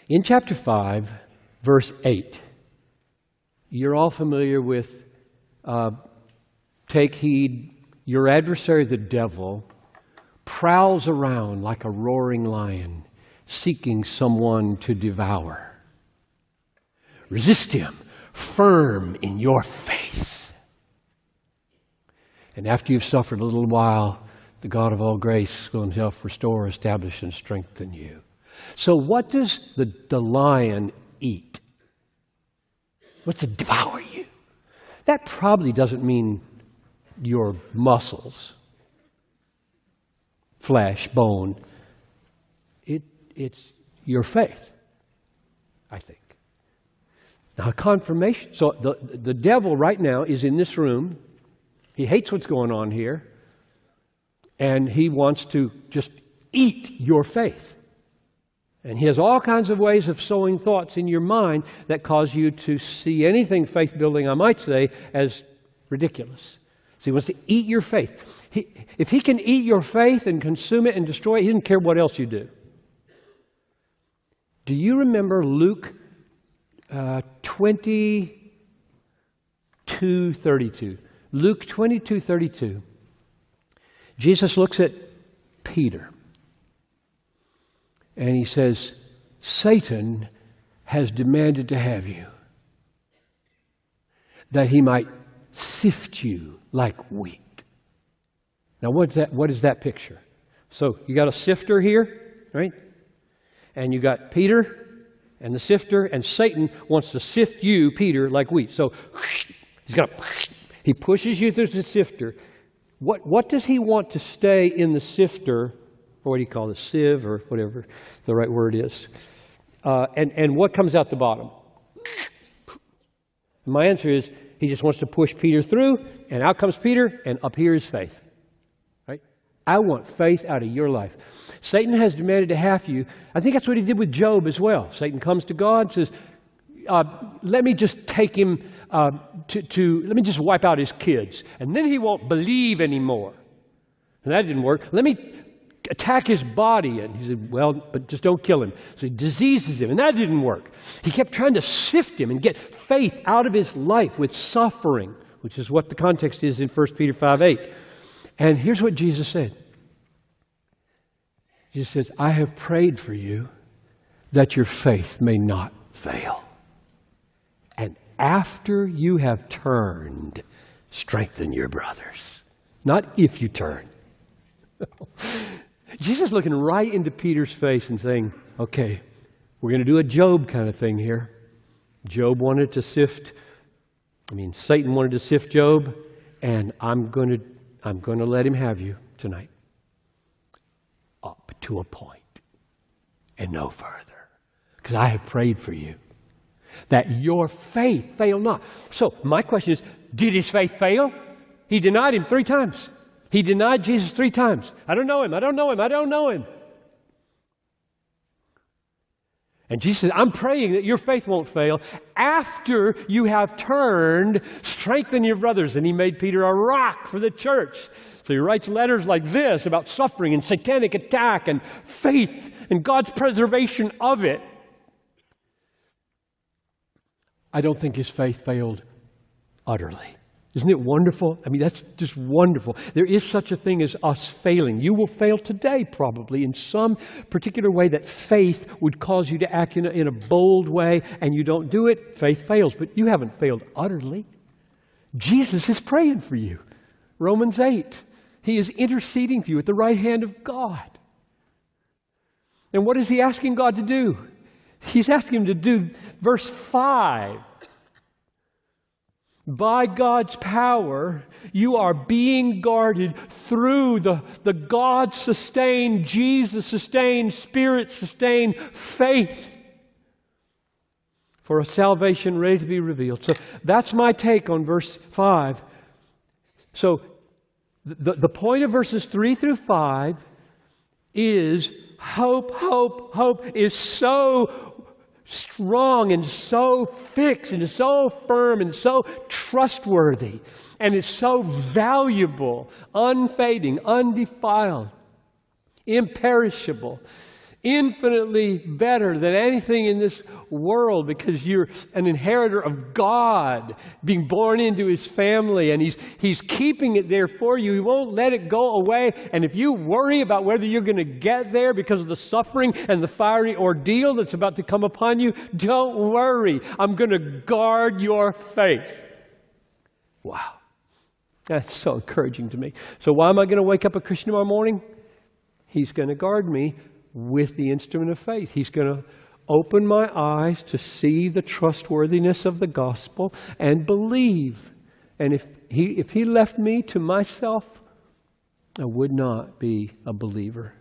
In chapter 5, verse 8, you're all familiar with, take heed, your adversary, the devil, prowls around like a roaring lion, seeking someone to devour. Resist him, firm in your faith. And after you've suffered a little while, the God of all grace will himself restore, establish, and strengthen you. So what does the lion eat? What's to devour you? That probably doesn't mean your muscles, flesh, bone. It's your faith, I think. Now, confirmation. So the devil right now is in this room. He hates what's going on here. And he wants to just eat your faith. And he has all kinds of ways of sowing thoughts in your mind that cause you to see anything faith-building, I might say, as ridiculous. So he wants to eat your faith. If he can eat your faith and consume it and destroy it, he doesn't care what else you do. Do you remember Luke 22:32? Luke 22:32. Jesus looks at Peter and he says, Satan has demanded to have you, that he might sift you like wheat. Now what is that picture? So you got a sifter here, right? And you got Peter and the sifter, and Satan wants to sift you, Peter, like wheat. So he pushes you through the sifter. What does he want to stay in the sifter, or what do you call it, sieve, or whatever the right word is? And what comes out the bottom? My answer is, he just wants to push Peter through, and out comes Peter, and up here is faith. Right? I want faith out of your life. Satan has demanded to have you. I think that's what he did with Job as well. Satan comes to God and says, let me just take him let me just wipe out his kids, and then he won't believe anymore. And that didn't work. Let me attack his body. And he said, well, but just don't kill him. So he diseases him, and that didn't work. He kept trying to sift him and get faith out of his life with suffering, which is what the context is in 1 Peter 5:8. And here's what Jesus said. Jesus says, I have prayed for you that your faith may not fail. And after you have turned, strengthen your brothers. Not if you turn. Jesus looking right into Peter's face and saying, okay, we're going to do a Job kind of thing here. Satan wanted to sift Job, and I'm going to let him have you tonight. Up to a point and no further. Because I have prayed for you, that your faith fail not. So my question is, did his faith fail? He denied him 3 times. He denied Jesus 3 times. I don't know him. I don't know him. I don't know him. And Jesus said, I'm praying that your faith won't fail. After you have turned, strengthen your brothers. And he made Peter a rock for the church. So he writes letters like this about suffering and satanic attack and faith and God's preservation of it. I don't think his faith failed utterly. Isn't it wonderful? I mean, that's just wonderful. There is such a thing as us failing. You will fail today, probably, in some particular way that faith would cause you to act in a bold way, and you don't do it, faith fails. But you haven't failed utterly. Jesus is praying for you. Romans 8. He is interceding for you at the right hand of God. And what is he asking God to do? He's asking him to do verse 5. By God's power, you are being guarded through the God-sustained, Jesus-sustained, Spirit-sustained faith for a salvation ready to be revealed. So that's my take on verse 5. So the point of verses 3 through 5 is hope is so strong and so fixed and so firm and so trustworthy, and it's so valuable, unfading, undefiled, imperishable, infinitely better than anything in this world because you're an inheritor of God, being born into His family, and He's keeping it there for you. He won't let it go away. And if you worry about whether you're going to get there because of the suffering and the fiery ordeal that's about to come upon you, don't worry. I'm going to guard your faith. Wow. That's so encouraging to me. So why am I going to wake up a Christian tomorrow morning? He's going to guard me with the instrument of faith. He's going to open my eyes to see the trustworthiness of the gospel and believe. And if he left me to myself, I would not be a believer.